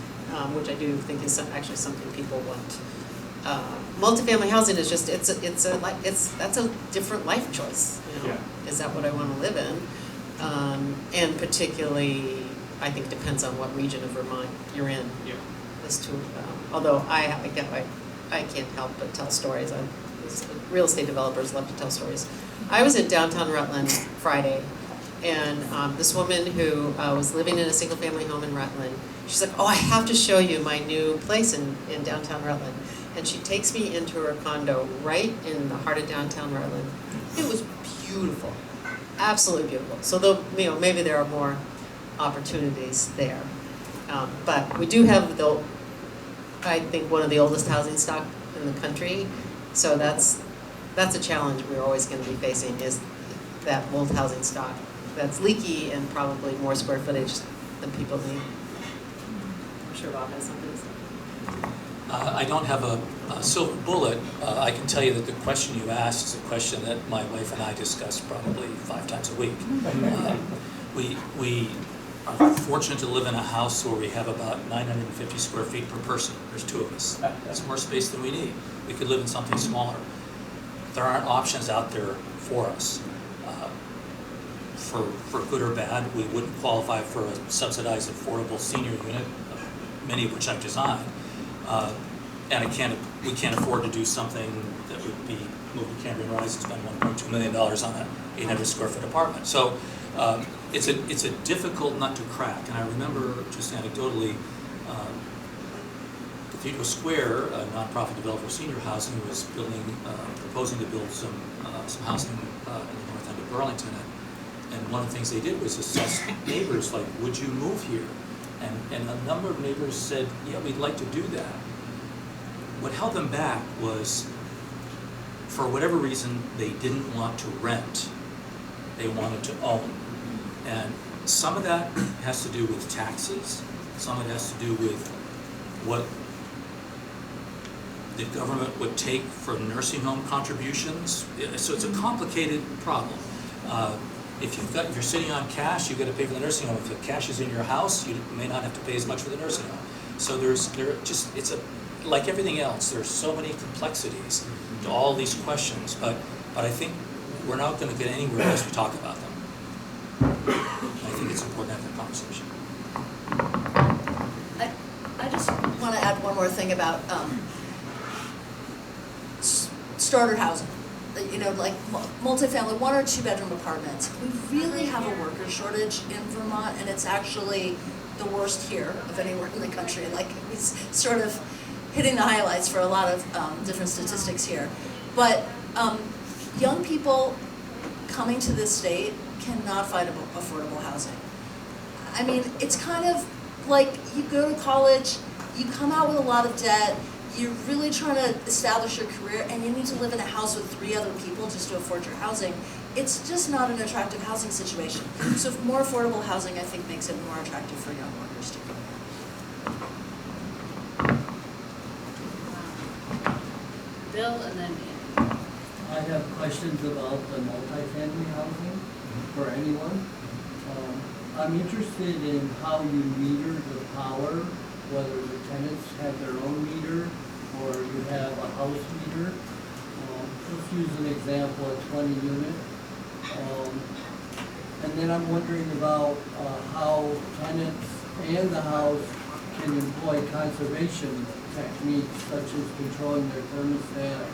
which I do think is actually something people want. Multifamily housing is just that's a different life choice. Yeah. Is that what I want to live in? And particularly, I think depends on what region of Vermont you're in. Yeah. As to, although I can't help but tell stories. Real estate developers love to tell stories. I was in downtown Rutland Friday, and this woman who was living in a single family home in Rutland, she's like, oh, I have to show you my new place in downtown Rutland. And she takes me into her condo right in the heart of downtown Rutland. It was beautiful, absolutely beautiful. So maybe there are more opportunities there. But we do have I think one of the oldest housing stock in the country. So that's a challenge we're always going to be facing, is that old housing stock that's leaky and probably more square footage than people need. I'm sure Bob has something to say. I don't have a silver bullet. I can tell you that the question you asked is a question that my wife and I discuss probably 5 times a week. We are fortunate to live in a house where we have about 950 square feet per person. There's 2 of us. That's more space than we need. We could live in something smaller. There aren't options out there for us. For good or bad, we wouldn't qualify for a subsidized affordable senior unit, many of which I've designed. And we can't afford to do something that would be move to Cambrian Rise and spend $1.2 million on an 800 square foot apartment. So it's a difficult nut to crack. And I remember, just anecdotally, Cathedral Square, a nonprofit developer of senior housing, was proposing to build some housing in the north end of Burlington. And one of the things they did was assess neighbors, like, would you move here? And a number of neighbors said, yeah, we'd like to do that. What held them back was, for whatever reason, they didn't want to rent. They wanted to own. And Some of that has to do with taxes, some of it has to do with what the government would take for nursing home contributions. So it's a complicated problem. If you're sitting on cash, you've got to pay for the nursing home. If the cash is in your house, you may not have to pay as much for the nursing home. So like everything else, there's so many complexities to all these questions, but I think we're not going to get anywhere unless we talk about them. I think it's important to have that conversation. I just want to add one more thing about starter housing. You know, like multifamily, 1 or 2 bedroom apartments. We really have a worker shortage in Vermont, and it's actually the worst here of anywhere in the country. Like, it's sort of hitting the highlights for a lot of different statistics here. But young people coming to this state cannot find affordable housing. I mean, it's kind of like you go to college, you come out with a lot of debt, you're really trying to establish your career, and you need to live in a house with 3 other people just to afford your housing. It's just not an attractive housing situation. So more affordable housing, I think, makes it more attractive for young workers to come here. Bill and then Andy. I have questions about the multifamily housing for anyone. I'm interested in how you meter the power, whether the tenants have their own meter or you have a house meter. Let's use an example, a 20 unit. And then I'm wondering about how tenants and the house can employ conservation techniques such as controlling their thermostat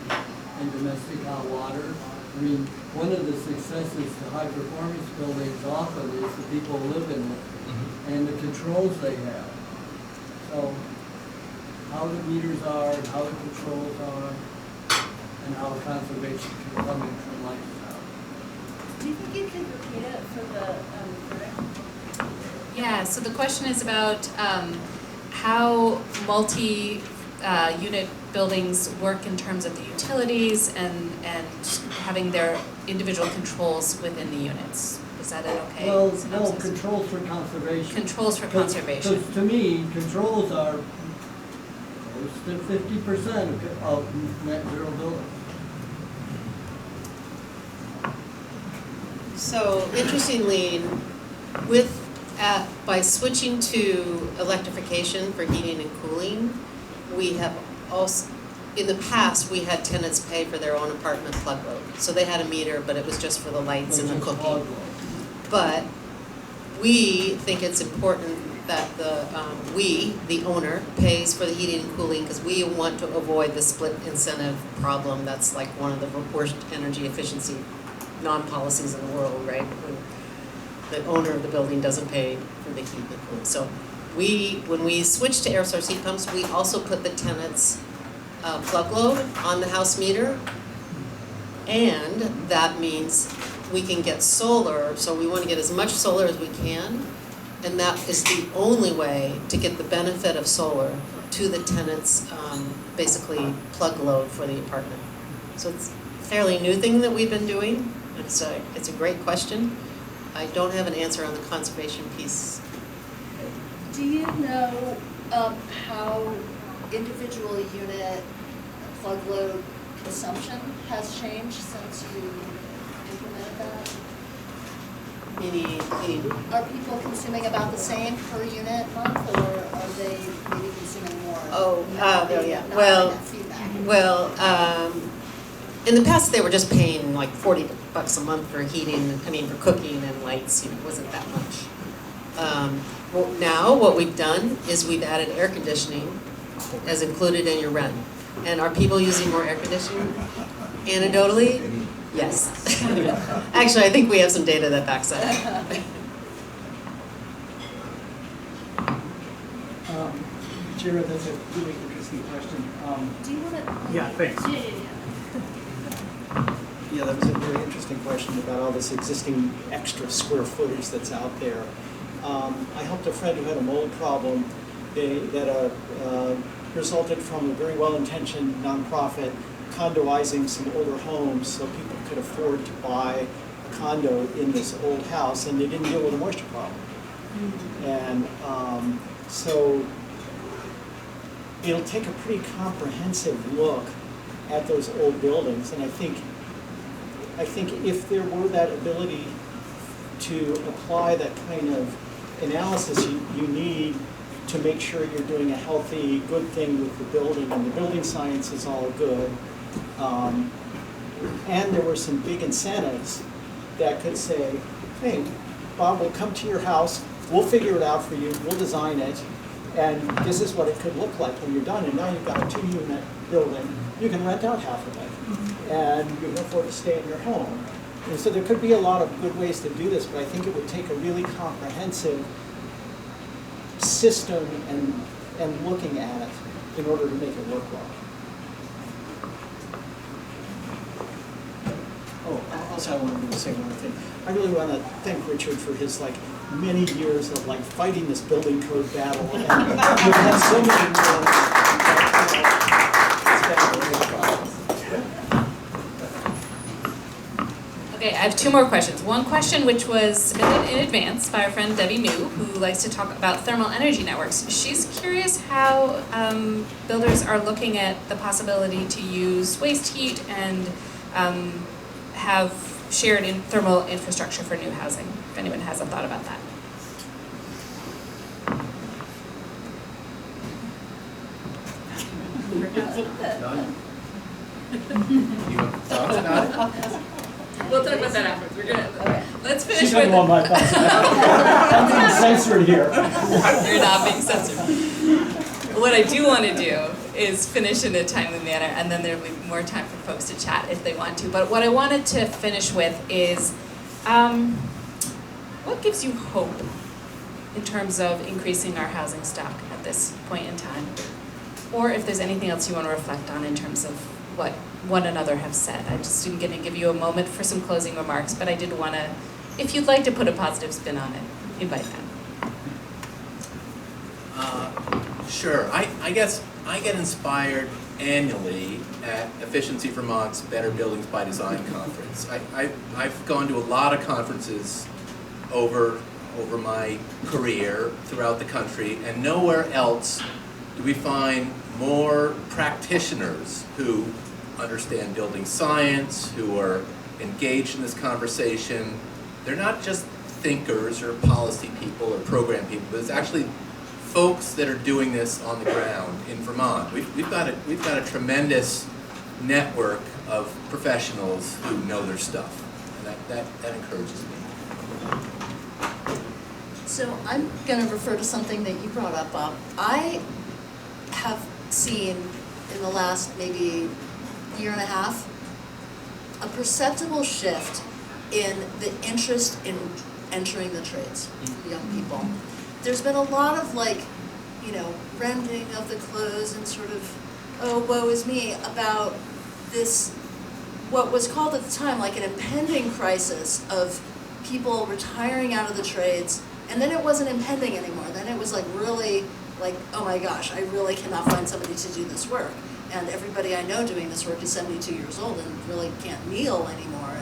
and domestic hot water. I mean, one of the successes to high performance buildings often is the people who live in it and the controls they have. So how the meters are and how the controls are and how conservation can come in from lifestyle. Do you think you could repeat it for the verdict? Yeah, so the question is about how multi-unit buildings work in terms of the utilities and having their individual controls within the units. Is that it okay? Well, no, synopsis? controls for conservation. Controls for conservation. Because to me, controls are close to 50% of net zero buildings. So interestingly, by switching to electrification for heating and cooling, we have also, in the past, we had tenants pay for their own apartment plug load. So they had a meter, but it was just for the lights and the cooking. But we think it's important that the owner, pays for the heating and cooling because we want to avoid the split incentive problem. That's like one of the worst energy efficiency non-policies in the world, right? When the owner of the building doesn't pay for the heat and cooling. So when we switched to air source heat pumps, we also put the tenant's plug load on the house meter, and that means we can get solar, so we want to get as much solar as we can, and that is the only way to get the benefit of solar to the tenant's basically plug load for the apartment. So it's a fairly new thing that we've been doing. It's a great question. I don't have an answer on the conservation piece. Do you know how individual unit plug load consumption has changed since you implemented that? Meaning, Are people consuming about the same per unit month, or are they maybe consuming more? yeah. Not Well, having that feedback. Well, in the past, they were just paying like $40 a month for heating, for cooking and lights, it wasn't that much. Well, now what we've done is we've added air conditioning as included in your rent. And are people using more air conditioning? Anecdotally, yes. Actually, I think we have some data that backs that up. Jared, that's a really interesting question. Do you want to? Yeah, thanks. Yeah. Yeah, that was a very interesting question about all this existing extra square footage that's out there. I helped a friend who had a mold problem that resulted from a very well-intentioned nonprofit condoizing some older homes so people could afford to buy condo in this old house, and they didn't deal with a moisture problem. And so it'll take a pretty comprehensive look at those old buildings, and I think if there were that ability to apply that kind of analysis you need to make sure you're doing a healthy, good thing with the building, and the building science is all good. And there were some big incentives that could say, hey, Bob, we'll come to your house, we'll figure it out for you, we'll design it, and this is what it could look like when you're done. And now you've got a 2-unit building, you can rent out half of it, and you can afford to stay in your home. And so there could be a lot of good ways to do this, but I think it would take a really comprehensive system and looking at it in order to make it work well. Oh, also I wanted to say one thing. I really want to thank Richard for his many years of fighting this building code battle. And we've had so many Okay, I have 2 more questions. One question which was submitted in advance by our friend Debbie New, who likes to talk about thermal energy networks. She's curious how builders are looking at the possibility to use waste heat and have shared thermal infrastructure for new housing, if anyone has a thought about that. None? You have thoughts about it? We'll talk about that afterwards. We're gonna, let's finish with. She's going to want my thoughts. I'm being censored here. You're not being censored. What I do want to do is finish in a timely manner, and then there'll be more time for folks to chat if they want to. But what I wanted to finish with is, what gives you hope in terms of increasing our housing stock at this point in time? Or if there's anything else you want to reflect on in terms of what one another have said. I just am going to give you a moment for some closing remarks, but I did want to, if you'd like to put a positive spin on it, invite them. Sure. I guess I get inspired annually at Efficiency Vermont's Better Buildings by Design conference. I've gone to a lot of conferences over my career throughout the country, and nowhere else do we find more practitioners who understand building science, who are engaged in this conversation. They're not just thinkers or policy people or program people, but it's actually folks that are doing this on the ground in Vermont. We've got a tremendous network of professionals who know their stuff, and that encourages me. So I'm going to refer to something that you brought up, Bob. I have seen in the last maybe year and a half a perceptible shift in the interest in entering the trades for young people. There's been a lot of rending of the clothes and sort of, oh, woe is me, about this, what was called at the time an impending crisis of people retiring out of the trades, and then it wasn't impending anymore. Then it was really oh my gosh, I really cannot find somebody to do this work. And everybody I know doing this work is 72 years old and really can't kneel anymore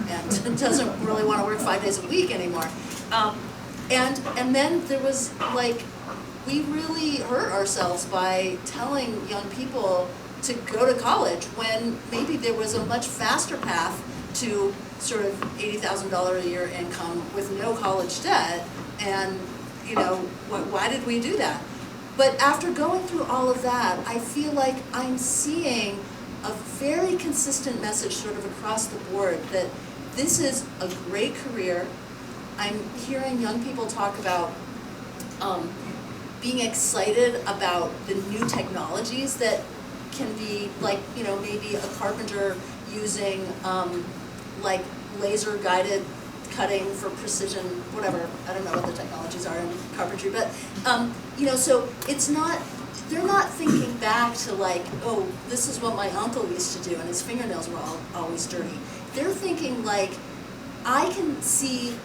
and doesn't really want to work 5 days a week anymore. And then there was we really hurt ourselves by telling young people to go to college when maybe there was a much faster path to sort of $80,000 a year income with no college debt. And why did we do that? But after going through all of that, I feel like I'm seeing a very consistent message sort of across the board that this is a great career. I'm hearing young people talk about being excited about the new technologies that can be maybe a carpenter using laser guided cutting for precision, whatever, I don't know what the technologies are in carpentry, but so it's not, they're not thinking back to oh, this is what my uncle used to do and his fingernails were always dirty. They're thinking I can see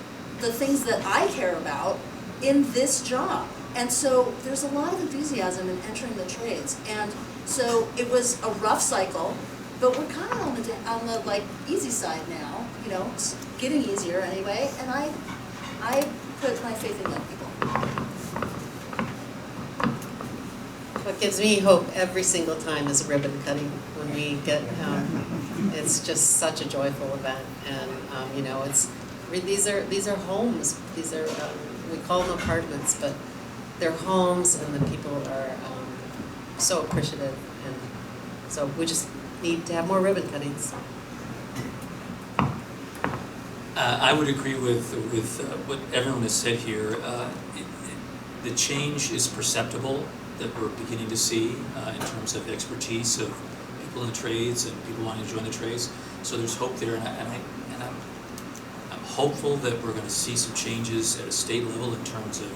the things that I care about in this job. And so there's a lot of enthusiasm in entering the trades. And so it was a rough cycle, but we're kind of on the like easy side now, you know, it's getting easier anyway, and I put my faith in young people. What gives me hope every single time is ribbon cutting when we get, it's just such a joyful event, and you know, these are homes. These are we call them apartments, but they're homes, and the people are so appreciative, and so we just need to have more ribbon cuttings. I would agree with what everyone has said here. The change is perceptible that we're beginning to see in terms of expertise of people in the trades and people wanting to join the trades. So there's hope there, and I'm hopeful that we're going to see some changes at a state level in terms of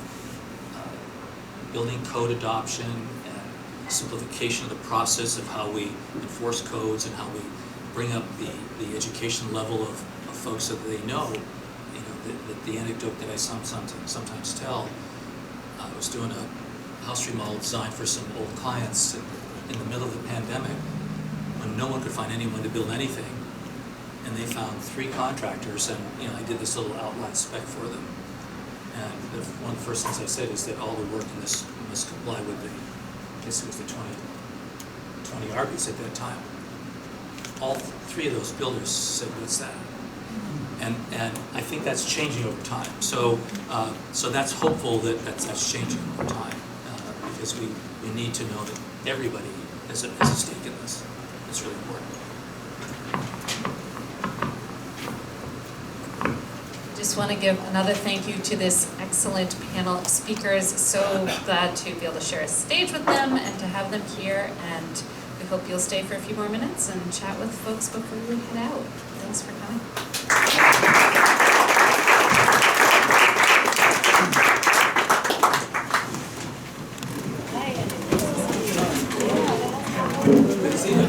building code adoption and simplification of the process of how we enforce codes and how we bring up the education level of folks so that they know, you know, the anecdote that I sometimes tell. I was doing a house remodel design for some old clients in the middle of the pandemic when no one could find anyone to build anything, and they found 3 contractors, and you know, I did this little outline spec for them. And one of the first things I said is that all the work in this must comply with the, I guess it was the 20 Arby's at that time. All 3 of those builders said, "What's that?" And I think that's changing over time. So so that's hopeful that that's changing over time, because we need to know that everybody has a stake in this. It's really important. Just want to give another thank you to this excellent panel of speakers. So glad to be able to share a stage with them and to have them here. And we hope you'll stay for a few more minutes and chat with folks before we head out. Thanks for coming. Good to see you.